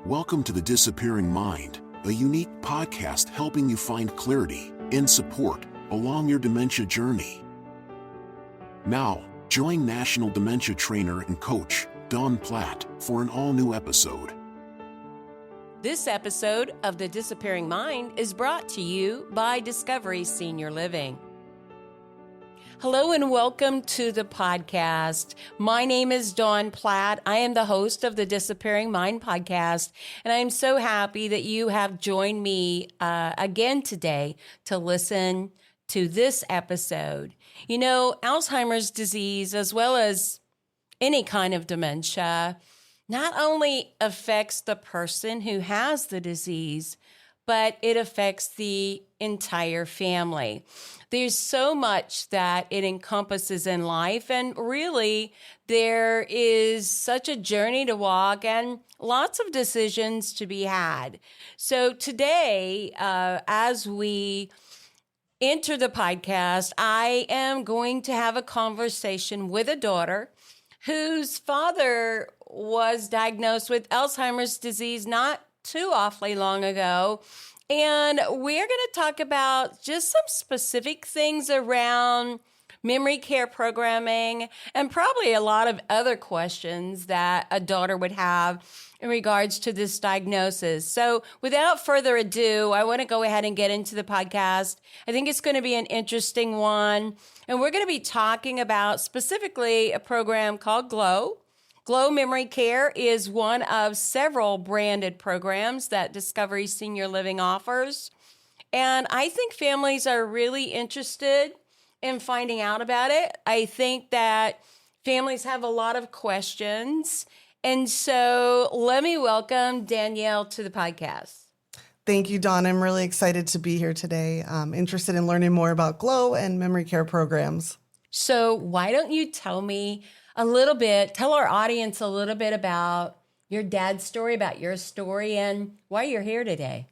Welcome to The Disappearing Mind, a unique podcast helping you find clarity and support along your dementia journey. Now, join National Dementia Trainer and Coach, Dawn Platt, for an all-new episode. This episode of The Disappearing Mind is brought to you by Discovery Senior Living. Hello and welcome to the podcast. My name is Dawn Platt. I am the host of the Disappearing Mind podcast, and I'm so happy that you have joined me again today to listen to this episode. You know, Alzheimer's disease, as well as any kind of dementia, not only affects the person who has the disease, but it affects the entire family. There's so much that it encompasses in life, and really there is such a journey to walk and lots of decisions to be had. So today, as we enter the podcast, I am going to have a conversation with a daughter whose father was diagnosed with Alzheimer's disease not too awfully long ago. And we're going to talk about just some specific things around memory care programming and probably a lot of other questions that a daughter would have in regards to this diagnosis. So without further ado, I want to go ahead and get into the podcast. I think it's going to be an interesting one. And we're going to be talking about specifically a program called GLOW. GLOW Memory Care is one of several branded programs that Discovery Senior Living offers. And I think families are really interested in finding out about it. I think that families have a lot of questions. And so let me welcome Danielle to the podcast. Thank you, Dawn. I'm really excited to be here today. I'm interested in learning more about GLOW and memory care programs. So why don't you tell our audience a little bit about your dad's story, about your story, and why you're here today.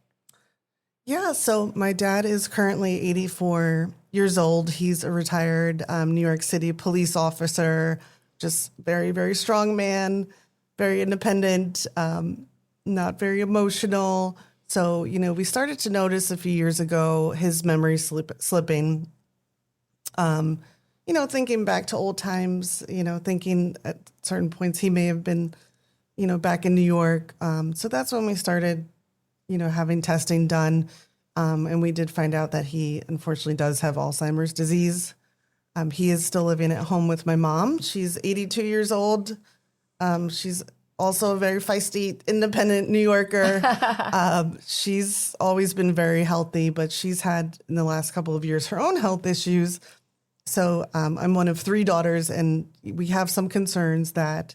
Yeah, so my dad is currently 84 years old. He's a retired New York City police officer, just very, very strong man, very independent, not very emotional. So, we started to notice a few years ago his memory slipping. Thinking back to old times, thinking at certain points he may have been, back in New York. So that's when we started, having testing done. And we did find out that he unfortunately does have Alzheimer's disease. He is still living at home with my mom. She's 82 years old. She's also a very feisty, independent New Yorker. She's always been very healthy, but she's had in the last couple of years her own health issues. So I'm one of three daughters, and we have some concerns that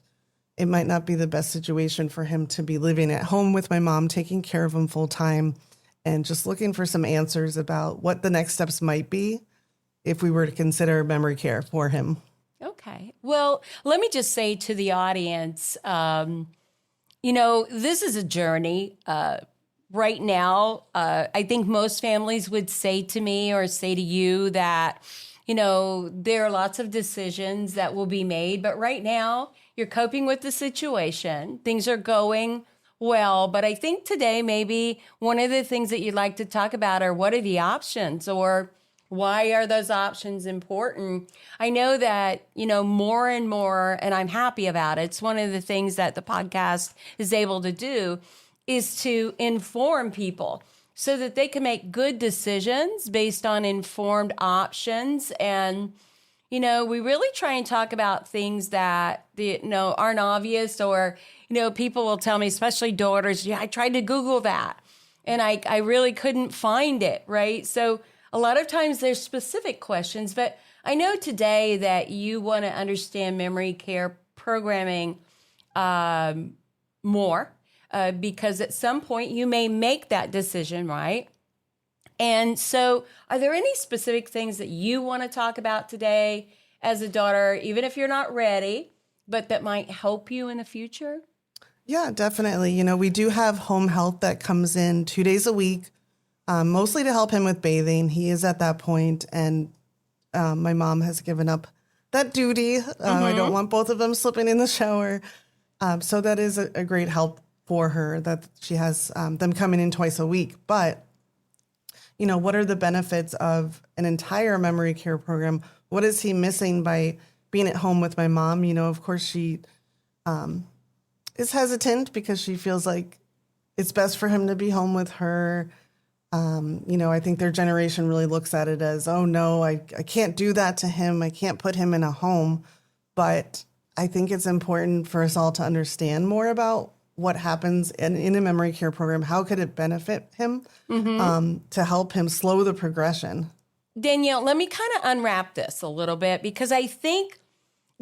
it might not be the best situation for him to be living at home with my mom, taking care of him full time, and just looking for some answers about what the next steps might be if we were to consider memory care for him. Okay. Well, let me just say to the audience, this is a journey. Right now, I think most families would say to me or say to you that there are lots of decisions that will be made, but right now you're coping with the situation. Things are going well, but I think today maybe one of the things that you'd like to talk about are what are the options, or why are those options important? I know that, more and more, and I'm happy about it. It's one of the things that the podcast is able to do is to inform people so that they can make good decisions based on informed options. And, we really try and talk about things that, aren't obvious, or, people will tell me, especially daughters, I tried to Google that and I really couldn't find it, right? So a lot of times there's specific questions, but I know today that you want to understand memory care programming more. Because at some point you may make that decision, right? And so are there any specific things that you want to talk about today as a daughter, even if you're not ready, but that might help you in the future? Yeah, definitely. We do have home health that comes in 2 days a week, mostly to help him with bathing. He is at that point, and my mom has given up that duty. I don't want both of them slipping in the shower. So that is a great help for her, that she has them coming in twice a week. But, you know, what are the benefits of an entire memory care program? What is he missing by being at home with my mom? You know, of course, she is hesitant because she feels like it's best for him to be home with her. You know, I think their generation really looks at it as, oh, no, I can't do that to him. I can't put him in a home. But I think it's important for us all to understand more about what happens in a memory care program. How could it benefit him to help him slow the progression? Danielle, let me kind of unwrap this a little bit, because I think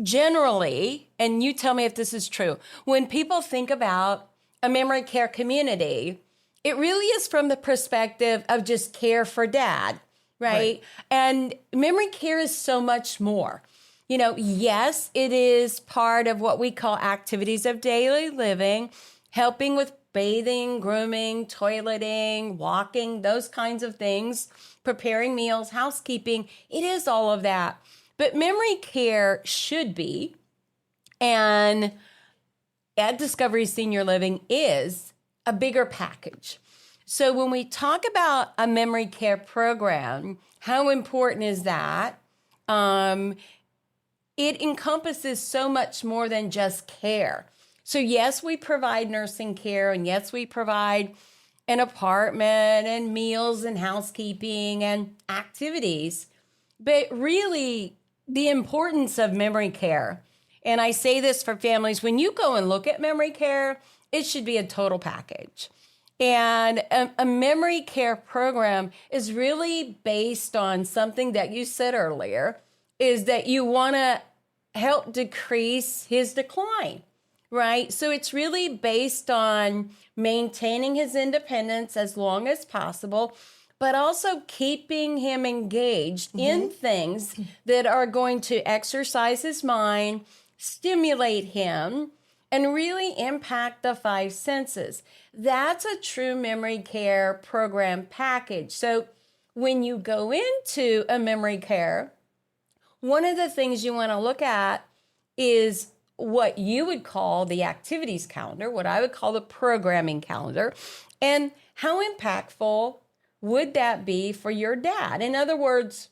generally, and you tell me if this is true, when people think about a memory care community, it really is from the perspective of just care for dad, right? And memory care is so much more. You know, yes, it is part of what we call activities of daily living, helping with bathing, grooming, toileting, walking, those kinds of things, preparing meals, housekeeping. It is all of that. But memory care should be, and at Discovery Senior Living is, a bigger package. So when we talk about a memory care program, how important is that? It encompasses so much more than just care. So yes, we provide nursing care, and yes, we provide an apartment and meals and housekeeping and activities. But really, the importance of memory care, and I say this for families, when you go and look at memory care, it should be a total package. And a memory care program is really based on something that you said earlier, is that you want to help decrease his decline, right? So it's really based on maintaining his independence as long as possible, but also keeping him engaged in things that are going to exercise his mind, stimulate him, and really impact the five senses. That's a true memory care program package. So when you go into a memory care, one of the things you want to look at is what you would call the activities calendar, what I would call the programming calendar, and how impactful would that be for your dad? In other words,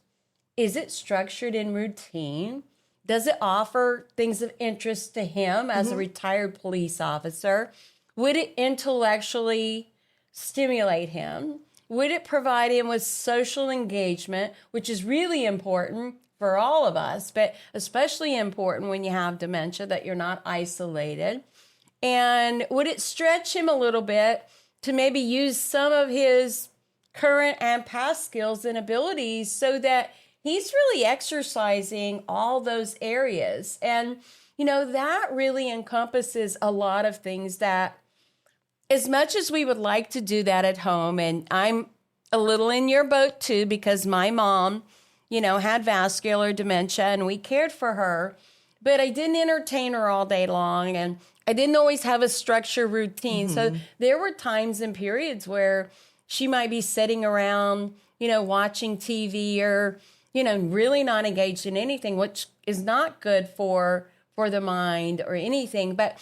is it structured in routine? Does it offer things of interest to him as a retired police officer? Would it intellectually stimulate him? Would it provide him with social engagement, which is really important for all of us, but especially important when you have dementia, that you're not isolated? And would it stretch him a little bit to maybe use some of his current and past skills and abilities so that he's really exercising all those areas? And, you know, that really encompasses a lot of things that, as much as we would like to do that at home, and I'm a little in your boat too, because my mom, you know, had vascular dementia and we cared for her, but I didn't entertain her all day long, and I didn't always have a structured routine. So there were times and periods where she might be sitting around, you know, watching TV or, you know, really not engaged in anything, which is not good for the mind or anything. But,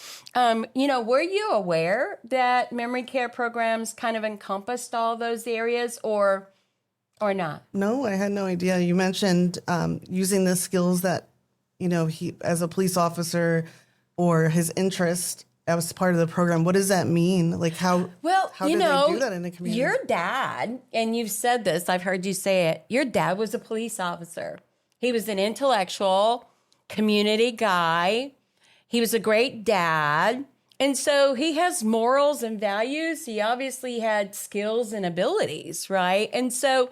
you know, were you aware that memory care programs kind of encompassed all those areas, or not? No, I had no idea. You mentioned using the skills that, you know, he, as a police officer, or his interest as part of the program. What does that mean? Like how you do know, they do that in a community? Your dad, and you've said this, I've heard you say it, your dad was a police officer. He was an intellectual community guy. He was a great dad. And so he has morals and values. He obviously had skills and abilities, right? And so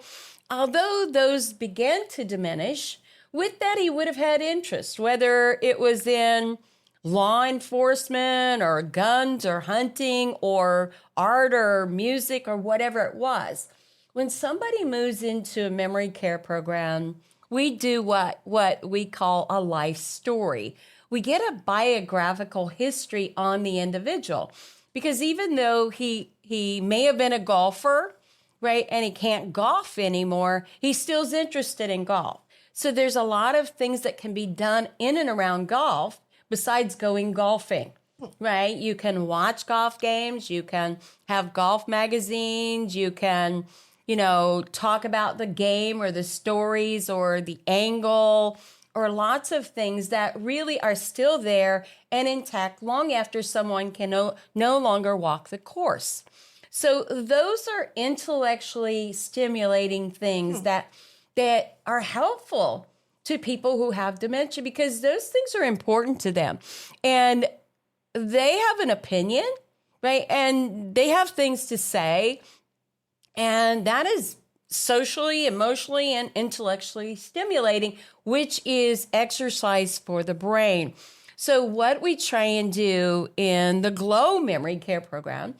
although those began to diminish, with that he would have had interest, whether it was in law enforcement or guns or hunting or art or music or whatever it was. When somebody moves into a memory care program, we do what we call a life story. We get a biographical history on the individual, because even though he may have been a golfer, right, and he can't golf anymore, he still's interested in golf. So there's a lot of things that can be done in and around golf besides going golfing. right? You can watch golf games. You can have golf magazines. You can, talk about the game or the stories or the angle or lots of things that really are still there and intact long after someone can no longer walk the course. So those are intellectually stimulating things that are helpful to people who have dementia because those things are important to them. And they have an opinion, right? And they have things to say. And that is socially, emotionally, and intellectually stimulating, which is exercise for the brain. So what we try and do in the GLOW memory care program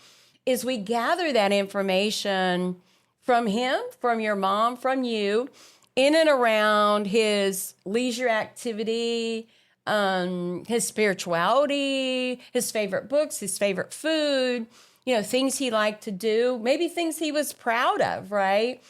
is we gather that information from him, from your mom, from you, in and around his leisure activity, his spirituality, his favorite books, his favorite food, things he liked to do, maybe things he was proud of, right?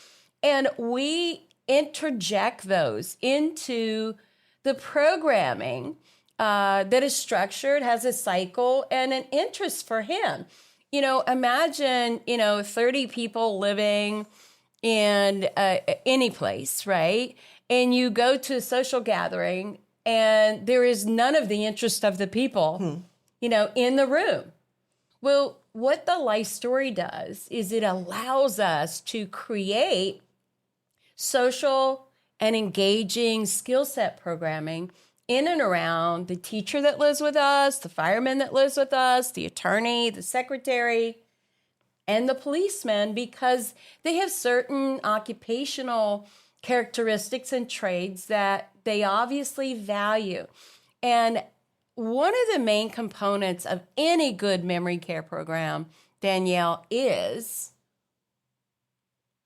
And we interject those into the programming that is structured, has a cycle and an interest for him. Imagine, 30 people living in any place, right? And you go to a social gathering and there is none of the interest of the people, in the room. Well, what the life story does is it allows us to create social and engaging skill set programming in and around the teacher that lives with us, the fireman that lives with us, the attorney, the secretary, and the policeman, because they have certain occupational characteristics and traits that they obviously value. And one of the main components of any good memory care program, Danielle, is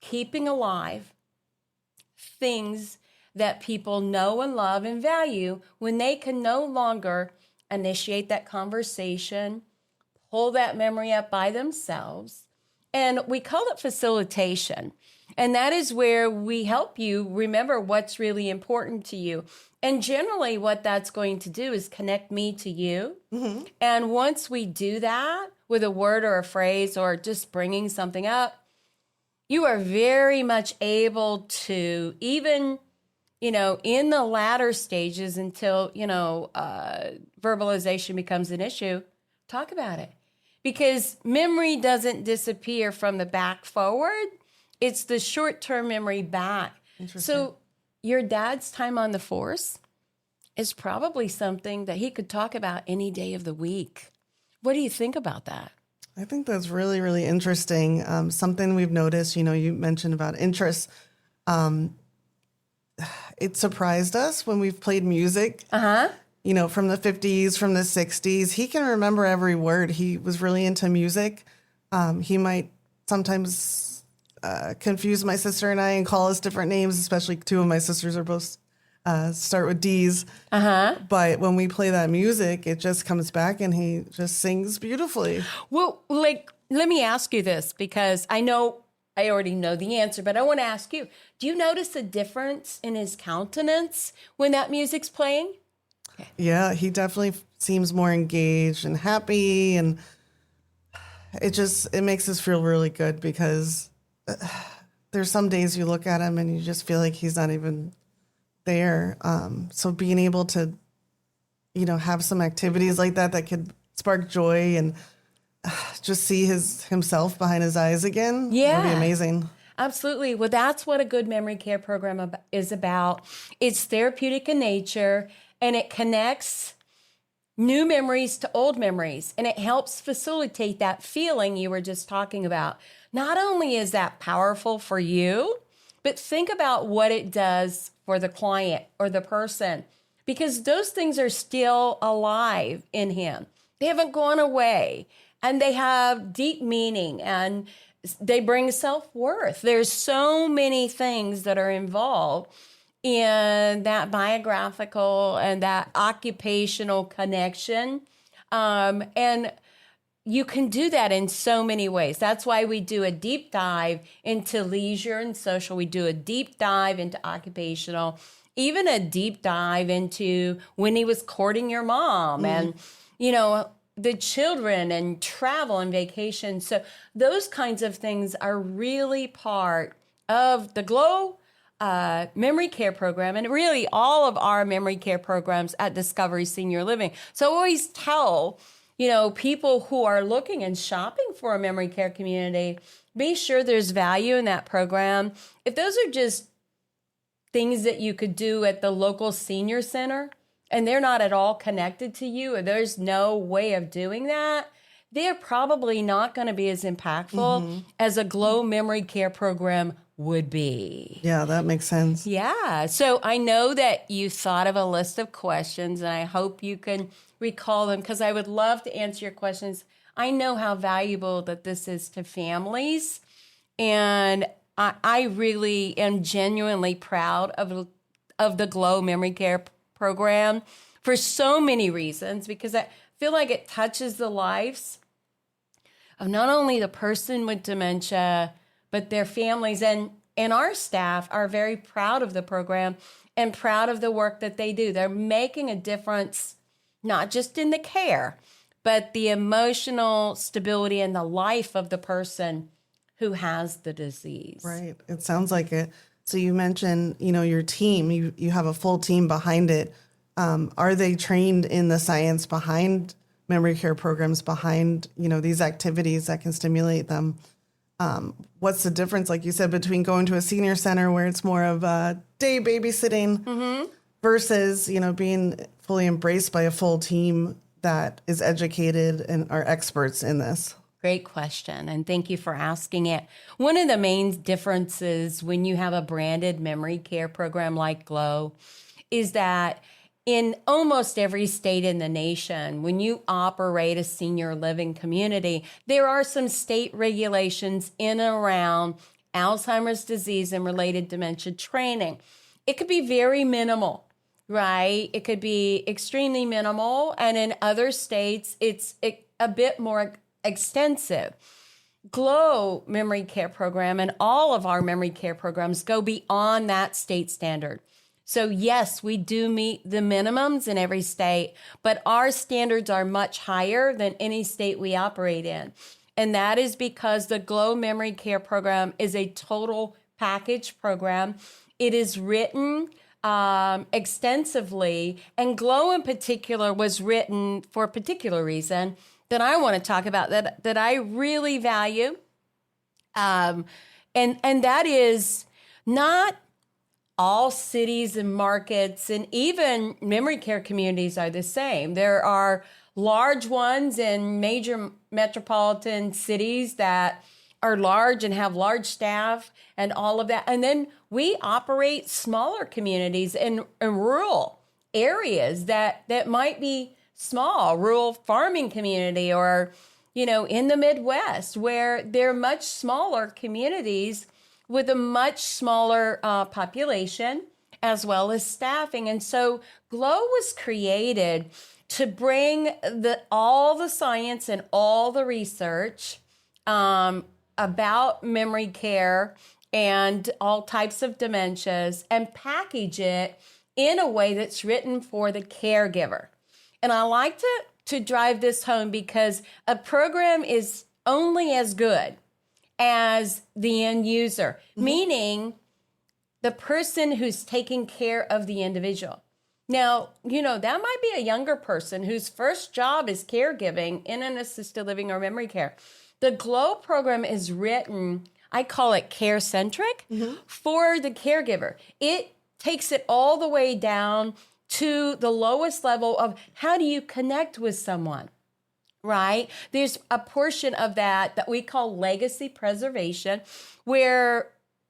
keeping alive things that people know and love and value when they can no longer initiate that conversation, pull that memory up by themselves. And we call it facilitation. And that is where we help you remember what's really important to you. And generally what that's going to do is connect me to you. Mm-hmm. And once we do that with a word or a phrase or just bringing something up, you are very much able to even, in the latter stages until, verbalization becomes an issue, talk about it. Because memory doesn't disappear from the back forward. It's the short-term memory back. So your dad's time on the force is probably something that he could talk about any day of the week. What do you think about that? I think that's really, really interesting. Something we've noticed, you mentioned about interests. It surprised us when we've played music, from the 50s, from the 60s. He can remember every word. He was really into music. He might sometimes confuse my sister and I and call us different names, especially two of my sisters are both start with D's. But when we play that music, it just comes back and he just sings beautifully. Well, let me ask you this, because I know I already know the answer, but I want to ask you, do you notice a difference in his countenance when that music's playing? Okay. Yeah, he definitely seems more engaged and happy, and it makes us feel really good because there's some days you look at him and you just feel like he's not even there. So being able to, have some activities like that could spark joy and just see himself behind his eyes again. Yeah. Would be amazing. Absolutely. Well, that's what a good memory care program is about. It's therapeutic in nature, and it connects new memories to old memories, and it helps facilitate that feeling you were just talking about. Not only is that powerful for you, but think about what it does for the client or the person, because those things are still alive in him. They haven't gone away, and they have deep meaning, and they bring self-worth. There's so many things that are involved in that biographical and that occupational connection. And you can do that in so many ways. That's why we do a deep dive into leisure and social. We do a deep dive into occupational, even a deep dive into when he was courting your mom. And, the children and travel and vacation. So those kinds of things are really part of the GLOW memory care program, and really all of our memory care programs at Discovery Senior Living. So I always tell, people who are looking and shopping for a memory care community, be sure there's value in that program. If those are just things that you could do at the local senior center and they're not at all connected to you, or there's no way of doing that, they're probably not going to be as impactful as a GLOW memory care program would be. Yeah, that makes sense. Yeah. So I know that you thought of a list of questions, and I hope you can recall them, because I would love to answer your questions. I know how valuable that this is to families, and I really am genuinely proud of the GLOW memory care program for so many reasons, because I feel like it touches the lives of not only the person with dementia, but their families. And our staff are very proud of the program and proud of the work that they do. They're making a difference, not just in the care, but the emotional stability and the life of the person who has the disease. Right. It sounds like it. So you mentioned, your team, you have a full team behind it. Are they trained in the science behind memory care programs, behind, these activities that can stimulate them? What's the difference, like you said, between going to a senior center where it's more of a day babysitting versus, being fully embraced by a full team that is educated and are experts in this? Great question, and thank you for asking it. One of the main differences when you have a branded memory care program like GLOW is that in almost every state in the nation, when you operate a senior living community, there are some state regulations in and around Alzheimer's disease and related dementia training. It could be very minimal, right? It could be extremely minimal, and in other states, it's a bit more extensive. GLOW memory care program and all of our memory care programs go beyond that state standard. So yes, we do meet the minimums in every state, but our standards are much higher than any state we operate in. And that is because the GLOW memory care program is a total package program. It is written extensively, and GLOW in particular was written for a particular reason that I want to talk about that I really value. And that is not all cities and markets and even memory care communities are the same. There are large ones in major metropolitan cities that are large and have large staff and all of that. And then we operate smaller communities in rural areas that might be small, rural farming community, or, in the Midwest, where they're much smaller communities with a much smaller population as well as staffing. And so GLOW was created to bring all the science and all the research about memory care and all types of dementias and package it in a way that's written for the caregiver. And I like to drive this home because a program is only as good as the end user, meaning the person who's taking care of the individual. Now, that might be a younger person whose first job is caregiving in an assisted living or memory care. The GLOW program is written, I call it care-centric, for the caregiver. It takes it all the way down to the lowest level of how do you connect with someone, right? There's a portion of that we call legacy preservation, where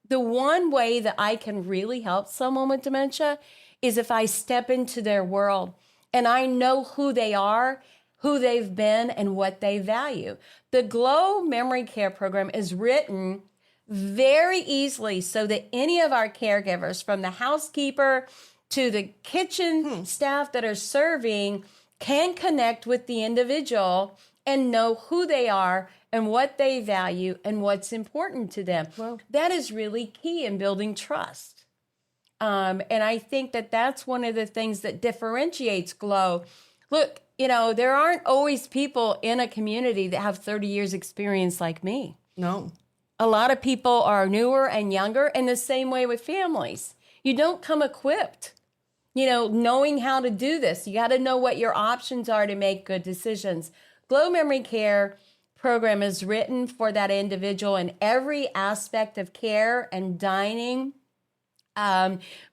the one way that I can really help someone with dementia is if I step into their world and I know who they are, who they've been, and what they value. The GLOW memory care program is written very easily so that any of our caregivers, from the housekeeper to the kitchen staff that are serving, can connect with the individual and know who they are and what they value and what's important to them. Well, that is really key in building trust. And I think that that's one of the things that differentiates GLOW. Look, there aren't always people in a community that have 30 years experience like me. No. A lot of people are newer and younger, and the same way with families. You don't come equipped, knowing how to do this. You got to know what your options are to make good decisions. Glow Memory Care program is written for that individual in every aspect of care and dining,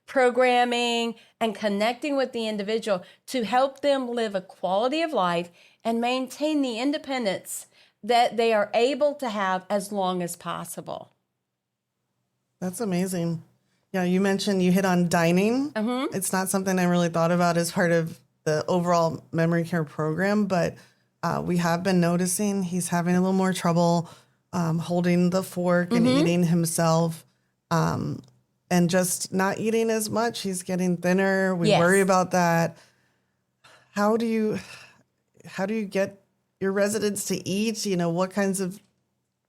programming, and connecting with the individual to help them live a quality of life and maintain the independence that they are able to have as long as possible. That's amazing. Yeah, you mentioned you hit on dining. Mm-hmm. It's not something I really thought about as part of the overall memory care program, but we have been noticing he's having a little more trouble holding the fork and eating himself, and just not eating as much. He's getting thinner. We worry about that. How do you get your residents to eat? What kinds of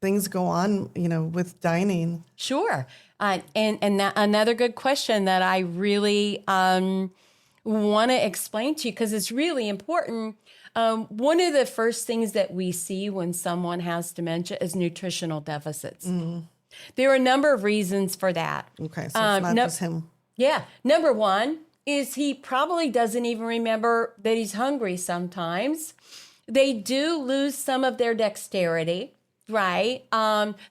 things go on, with dining? Sure. And that, another good question that I really want to explain to you, because it's really important. One of the first things that we see when someone has dementia is nutritional deficits. Mm. There are a number of reasons for that. Okay, so it's not just him. Yeah. Number one is he probably doesn't even remember that he's hungry sometimes. They do lose some of their dexterity, right?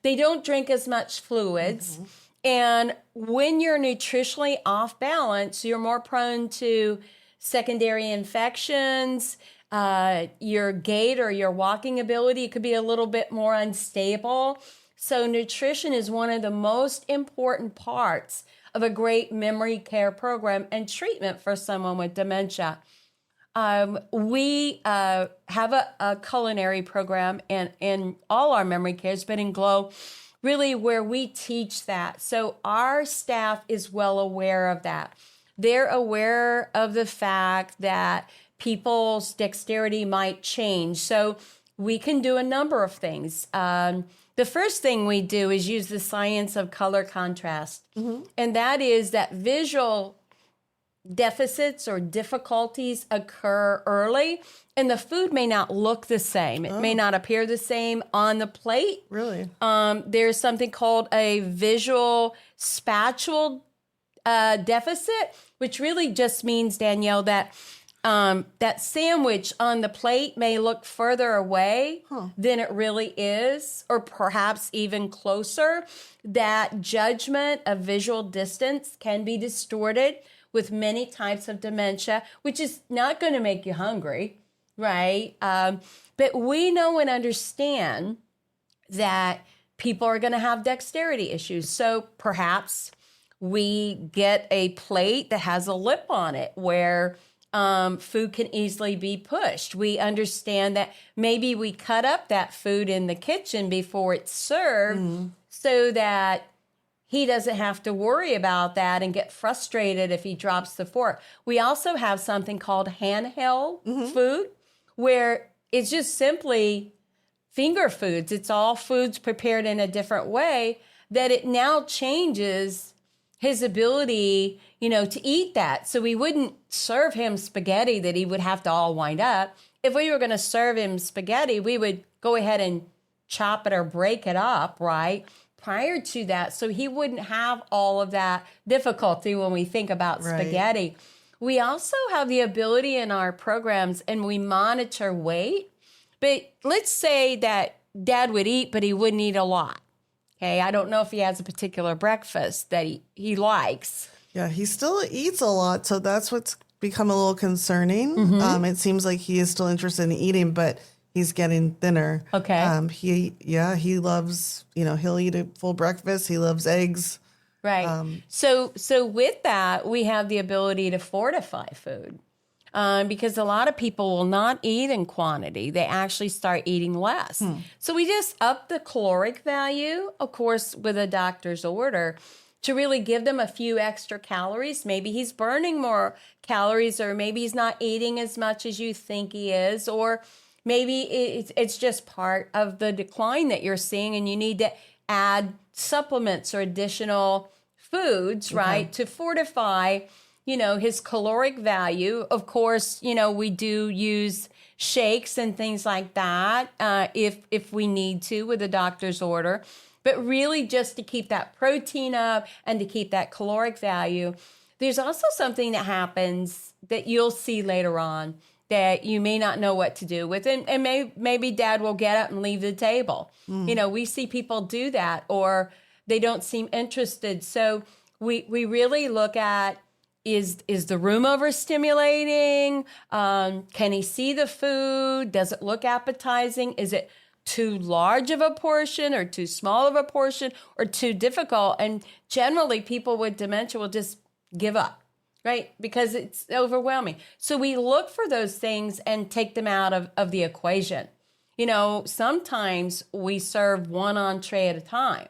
They don't drink as much fluids. Mm-hmm. And when you're nutritionally off balance, you're more prone to secondary infections. Your gait or your walking ability could be a little bit more unstable. So nutrition is one of the most important parts of a great memory care program and treatment for someone with dementia. We have a culinary program in all our memory cares, but in Glow, really where we teach that. So our staff is well aware of that. They're aware of the fact that people's dexterity might change. So we can do a number of things. The first thing we do is use the science of color contrast. Mm-hmm. And that is that visual deficits or difficulties occur early, and the food may not look the same. It may not appear the same on the plate. Really? There's something called a visual spatial deficit, which really just means, Danielle, that that sandwich on the plate may look further away than it really is, or perhaps even closer. That judgment of visual distance can be distorted with many types of dementia, which is not going to make you hungry, right? But we know and understand that people are going to have dexterity issues. So perhaps we get a plate that has a lip on it where food can easily be pushed. We understand that maybe we cut up that food in the kitchen before it's served so that he doesn't have to worry about that and get frustrated if he drops the fork. We also have something called handheld food, where it's just simply finger foods. It's all foods prepared in a different way, that it now changes his ability, to eat that. So we wouldn't serve him spaghetti that he would have to all wind up. If we were going to serve him spaghetti, we would go ahead and chop it or break it up, right? Prior to that, so he wouldn't have all of that difficulty when we think about spaghetti. We also have the ability in our programs, and we monitor weight. But let's say that Dad would eat, but he wouldn't eat a lot. Okay, I don't know if he has a particular breakfast that he likes. Yeah, he still eats a lot, so that's what's become a little concerning. Mm-hmm. It seems like he is still interested in eating, but he's getting thinner. Okay. He loves, he'll eat a full breakfast. He loves eggs. Right. So with that, we have the ability to fortify food. Because a lot of people will not eat in quantity. They actually start eating less. So we just up the caloric value, of course, with a doctor's order, to really give them a few extra calories. Maybe he's burning more calories, or maybe he's not eating as much as you think he is, or maybe it's just part of the decline that you're seeing, and you need to add supplements or additional foods, right, to fortify his caloric value. Of course, we do use shakes and things like that if we need to with a doctor's order. But really just to keep that protein up and to keep that caloric value. There's also something that happens that you'll see later on that you may not know what to do with. And maybe dad will get up and leave the table. You know, we see people do that, or they don't seem interested. So we really look at, is the room overstimulating? Can he see the food? Does it look appetizing? Is it too large of a portion or too small of a portion or too difficult? And generally people with dementia will just give up, right? Because it's overwhelming. So we look for those things and take them out of the equation. You know, sometimes we serve one entree at a time.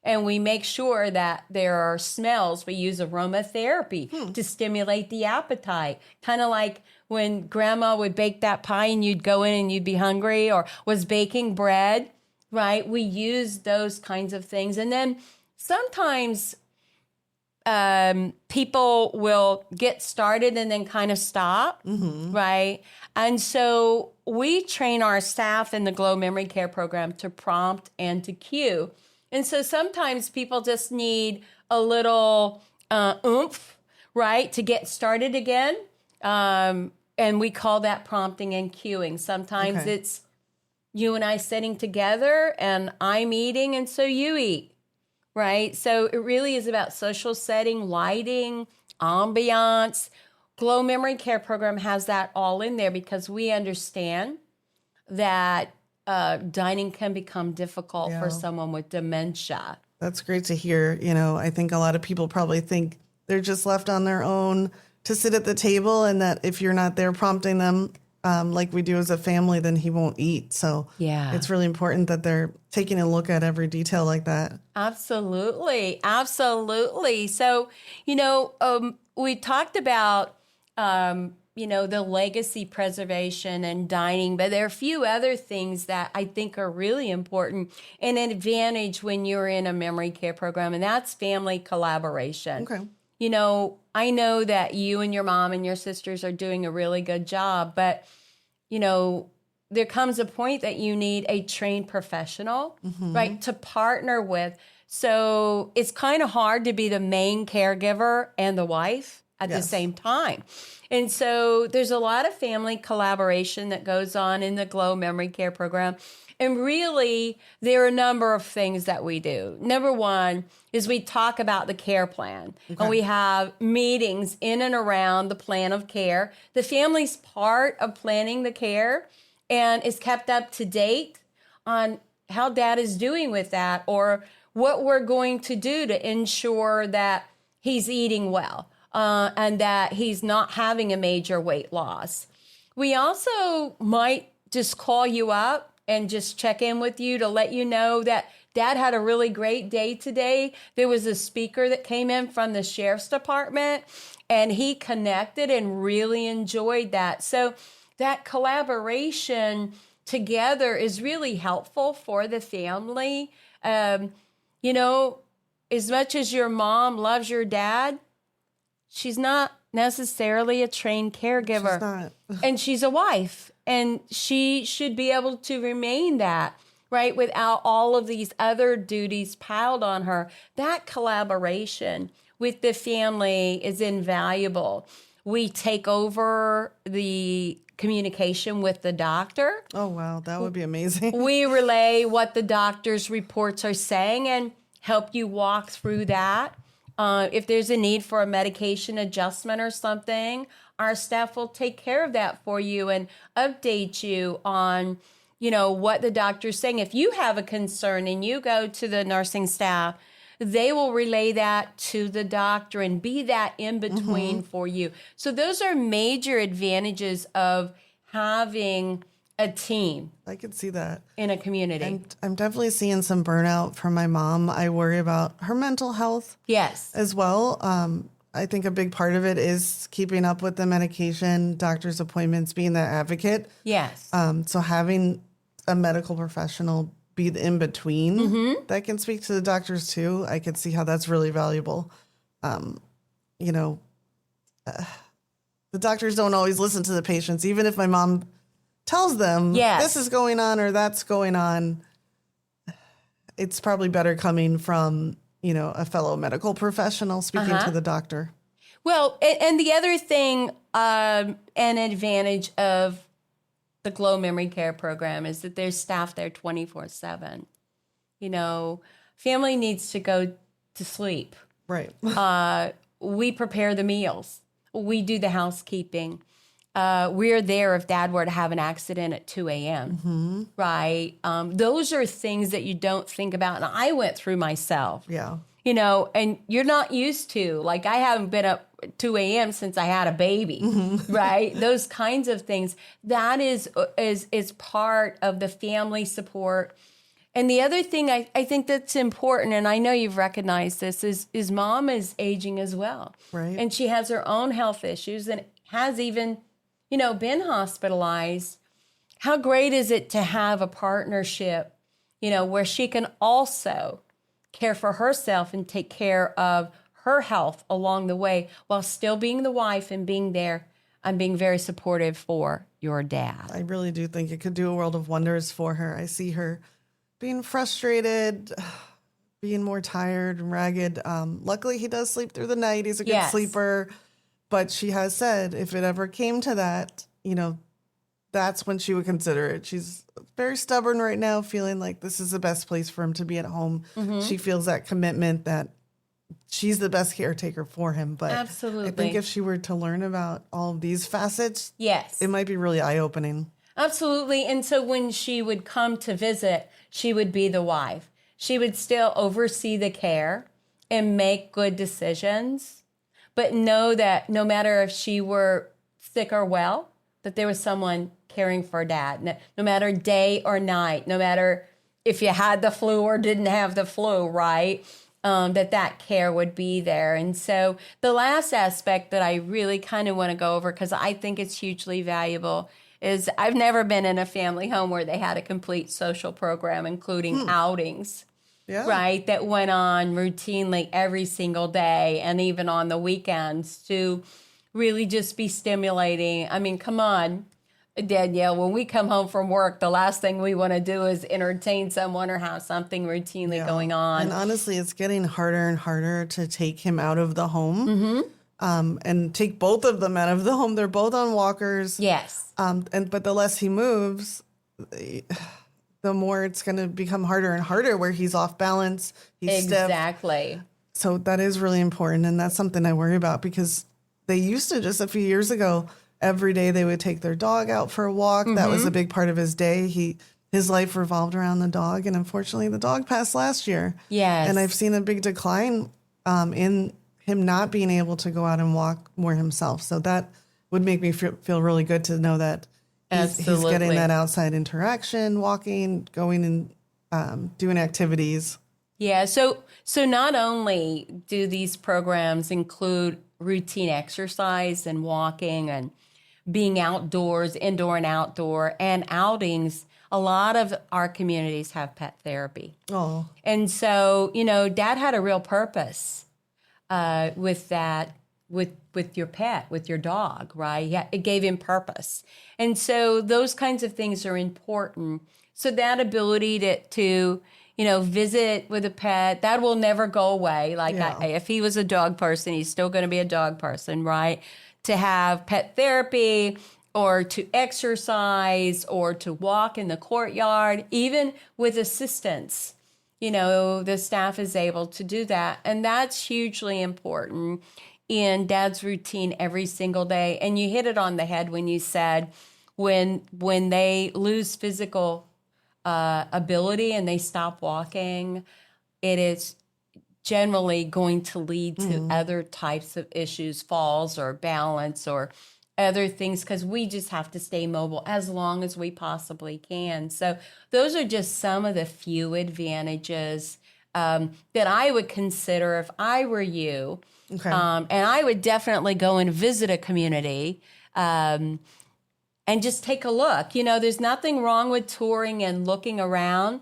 And we make sure that there are smells. We use aromatherapy to stimulate the appetite. Kind of like when grandma would bake that pie and you'd go in and you'd be hungry, or was baking bread, right? We use those kinds of things. And then sometimes people will get started and then kind of stop, right? And so we train our staff in the Glow Memory Care program to prompt and to cue. And so sometimes people just need a little oomph, right, to get started again. And we call that prompting and cueing. Sometimes it's you and I sitting together and I'm eating and so you eat, right? So it really is about social setting, lighting, ambiance. Glow Memory Care program has that all in there because we understand that dining can become difficult for someone with dementia. That's great to hear. You know, I think a lot of people probably think they're just left on their own to sit at the table, and that if you're not there prompting them like we do as a family, then he won't eat. So it's really important that they're taking a look at every detail like that. Absolutely. Absolutely. So, you know, we talked about you know, the legacy preservation and dining, but there are a few other things that I think are really important and an advantage when you're in a memory care program, and that's family collaboration. Okay. You know, I know that you and your mom and your sisters are doing a really good job, but, you know, there comes a point that you need a trained professional, right, to partner with. So it's kind of hard to be the main caregiver and the wife at the same time. And so there's a lot of family collaboration that goes on in the Glow Memory Care program. And really, there are a number of things that we do. Number one is we talk about the care plan. And we have meetings in and around the plan of care. The family's part of planning the care and is kept up to date on how dad is doing with that, or what we're going to do to ensure that he's eating well. And that he's not having a major weight loss. We also might just call you up and just check in with you to let you know that dad had a really great day today. There was a speaker that came in from the sheriff's department and he connected and really enjoyed that. So that collaboration together is really helpful for the family. You know, as much as your mom loves your dad, she's not necessarily a trained caregiver. She's not. And she's a wife, and she should be able to remain that, right, without all of these other duties piled on her. That collaboration with the family is invaluable. We take over the communication with the doctor. Oh, wow. That would be amazing. We relay what the doctor's reports are saying and help you walk through that. If there's a need for a medication adjustment or something, our staff will take care of that for you and update you on, you know, what the doctor's saying. If you have a concern and you go to the nursing staff, they will relay that to the doctor and be that in between for you. So those are major advantages of having a team. I could see that in a community. And I'm definitely seeing some burnout from my mom. I worry about her mental health as well. I think a big part of it is keeping up with the medication, doctor's appointments, being that advocate. So having a medical professional be the in-between that can speak to the doctors too, I could see how that's really valuable. You know, the doctors don't always listen to the patients. Even if my mom tells them Yes. this is going on or that's going on, it's probably better coming from, a fellow medical professional speaking to the doctor. Well, and the other thing, an advantage of the Glow Memory Care program is that there's staff there 24/7. Family needs to go to sleep. Right. We prepare the meals. We do the housekeeping. We're there if Dad were to have an accident at 2 a.m., right? Those are things that you don't think about. And I went through myself. Yeah. And you're not used to. Like, I haven't been up at 2 a.m. since I had a baby, right? Those kinds of things. That is part of the family support. And the other thing I think that's important, and I know you've recognized this, is mom is aging as well. Right. And she has her own health issues and has even, been hospitalized. How great is it to have a partnership, where she can also care for herself and take care of her health along the way while still being the wife and being there and being very supportive for your dad. I really do think it could do a world of wonders for her. I see her being frustrated, being more tired and ragged. Luckily, he does sleep through the night. He's a good sleeper. But she has said if it ever came to that, that's when she would consider it. She's very stubborn right now, feeling like this is the best place for him to be at home. She feels that commitment that she's the best caretaker for him. But absolutely. I think if she were to learn about all of these facets, it might be really eye-opening. Absolutely. And so when she would come to visit, she would be the wife. She would still oversee the care and make good decisions, but know that no matter if she were sick or well, that there was someone caring for Dad, no matter day or night, no matter if you had the flu or didn't have the flu, right? That care would be there. And so the last aspect that I really kind of want to go over, because I think it's hugely valuable, is I've never been in a family home where they had a complete social program, including outings, right? That went on routinely every single day and even on the weekends to really just be stimulating. I mean, come on, Danielle, when we come home from work, the last thing we want to do is entertain someone or have something routinely going on. And honestly, it's getting harder and harder to take him out of the home. And take both of them out of the home. They're both on walkers. Yes. But the less he moves, the more it's going to become harder and harder where he's off balance. He's exactly. stiff. So that is really important. And that's something I worry about because they used to just a few years ago, every day they would take their dog out for a walk. That was a big part of his day. His life revolved around the dog. And unfortunately, the dog passed last year. Yes. And I've seen a big decline in him not being able to go out and walk more himself. So that would make me feel really good to know that he's getting that outside interaction, walking, going and doing activities. Yeah. So not only do these programs include routine exercise and walking and being outdoors, indoor and outdoor, and outings, a lot of our communities have pet therapy. Oh. And so, Dad had a real purpose with that, with your pet, with your dog, right? Yeah, it gave him purpose. And so those kinds of things are important. So that ability to visit with a pet, that will never go away. Like if he was a dog person, he's still going to be a dog person, right? To have pet therapy or to exercise or to walk in the courtyard, even with assistance, the staff is able to do that. And that's hugely important in Dad's routine every single day. And you hit it on the head when you said when they lose physical ability and they stop walking, it is generally going to lead to other types of issues, falls or balance or other things, because we just have to stay mobile as long as we possibly can. So those are just some of the few advantages that I would consider if I were you. Okay. And I would definitely go and visit a community and just take a look. There's nothing wrong with touring and looking around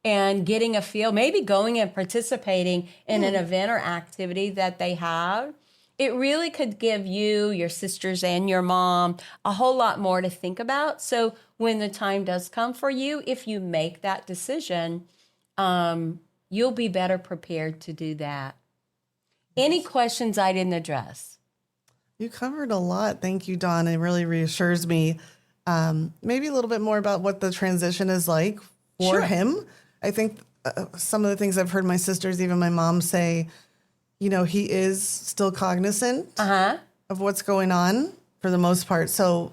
and getting a feel, maybe going and participating in an event or activity that they have. it really could give you, your sisters, and your mom a whole lot more to think about. So when the time does come for you, if you make that decision, you'll be better prepared to do that. Any questions I didn't address? You covered a lot. Thank you, Dawn. It really reassures me. Maybe a little bit more about what the transition is like for him. I think some of the things I've heard my sisters, even my mom, say, he is still cognizant of what's going on for the most part. So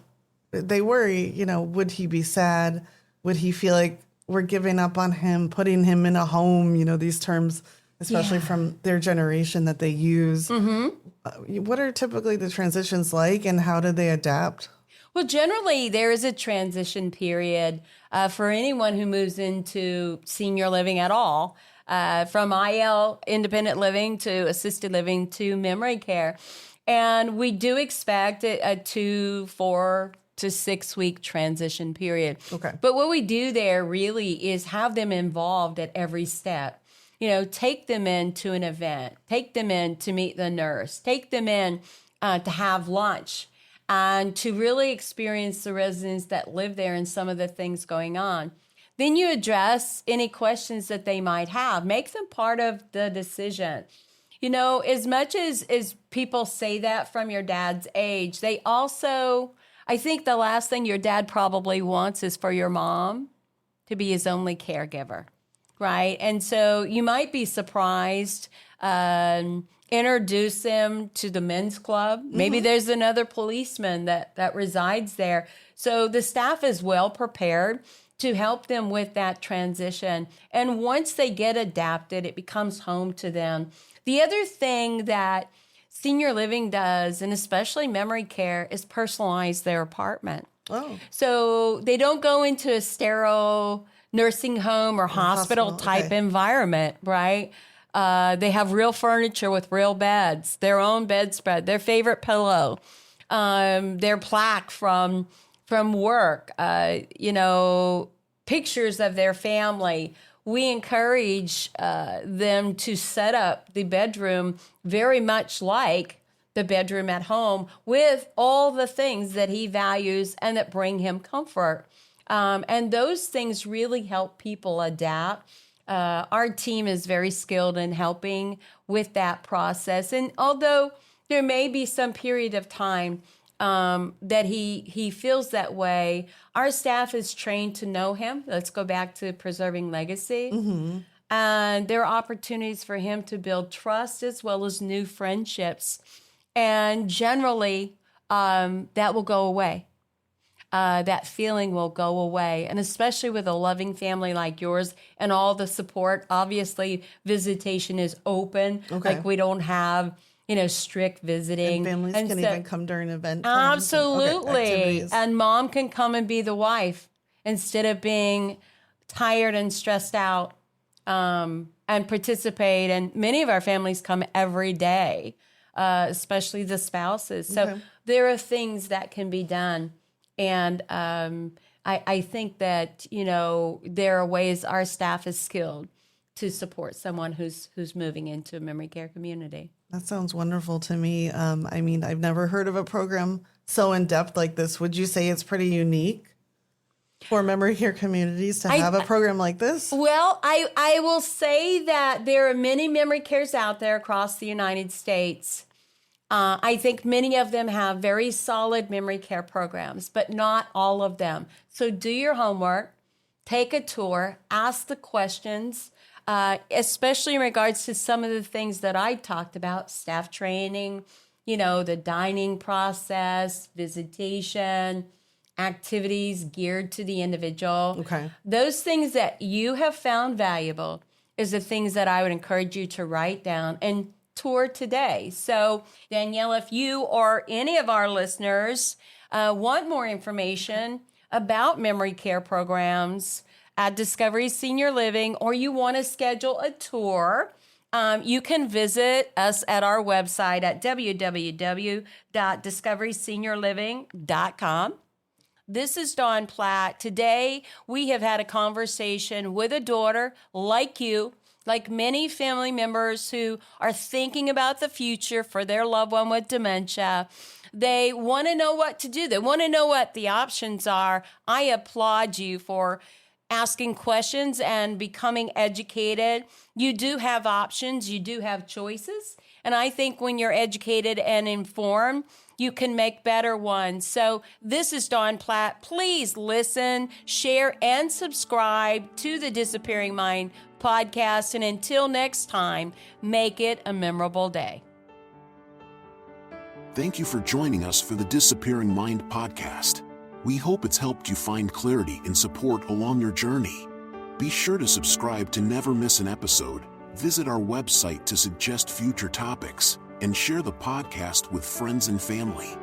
they worry, would he be sad? Would he feel like we're giving up on him, putting him in a home? These terms, especially from their generation that they use. What are typically the transitions like, and how do they adapt? Well, generally, there is a transition period for anyone who moves into senior living at all, from IL, independent living, to assisted living, to memory care. And we do expect a 2, 4 to 6 week transition period. Okay. But what we do there really is have them involved at every step. Take them into an event, take them in to meet the nurse, take them in to have lunch, and to really experience the residents that live there and some of the things going on. Then you address any questions that they might have. Make them part of the decision. As much as people say that from your dad's age, they also, I think the last thing your dad probably wants is for your mom to be his only caregiver. Right. And so you might be surprised, introduce them to the men's club. Maybe there's another policeman that resides there. So the staff is well prepared to help them with that transition. And once they get adapted, it becomes home to them. The other thing that senior living does, and especially memory care, is personalize their apartment. Oh. So they don't go into a sterile nursing home or hospital type environment, right? They have real furniture with real beds, their own bedspread, their favorite pillow, their plaque from work, pictures of their family. We encourage them to set up the bedroom very much like the bedroom at home, with all the things that he values and that bring him comfort. And those things really help people adapt. Our team is very skilled in helping with that process. And although there may be some period of time that he feels that way, our staff is trained to know him. Let's go back to preserving legacy. And there are opportunities for him to build trust as well as new friendships. And generally, that will go away. That feeling will go away. And especially with a loving family like yours and all the support, obviously visitation is open. Okay. Like we don't have, strict visiting. And families can even come during event times. Absolutely. And mom can come and be the wife instead of being tired and stressed out, and participate. And many of our families come every day, especially the spouses. So there are things that can be done. And I think that, there are ways our staff is skilled to support someone who's moving into a memory care community. That sounds wonderful to me. I've never heard of a program so in-depth like this. Would you say it's pretty unique for memory care communities to have a program like this? Well, I will say that there are many memory cares out there across the United States. I think many of them have very solid memory care programs, but not all of them. So do your homework, take a tour, ask the questions, especially in regards to some of the things that I talked about, staff training, the dining process, visitation, activities geared to the individual. Okay. Those things that you have found valuable is the things that I would encourage you to write down and tour today. So, Danielle, if you or any of our listeners want more information about memory care programs at Discovery Senior Living, or you want to schedule a tour, you can visit us at our website at www.discoveryseniorliving.com. This is Dawn Platt. Today, we have had a conversation with a daughter like you Like many family members who are thinking about the future for their loved one with dementia, they want to know what to do. They want to know what the options are. I applaud you for asking questions and becoming educated. You do have options. You do have choices. And I think when you're educated and informed, you can make better ones. So this is Dawn Platt. Please listen, share, and subscribe to the Disappearing Mind podcast. And until next time, make it a memorable day. Thank you for joining us for the Disappearing Mind podcast. We hope it's helped you find clarity and support along your journey. Be sure to subscribe to never miss an episode, visit our website to suggest future topics, and share the podcast with friends and family.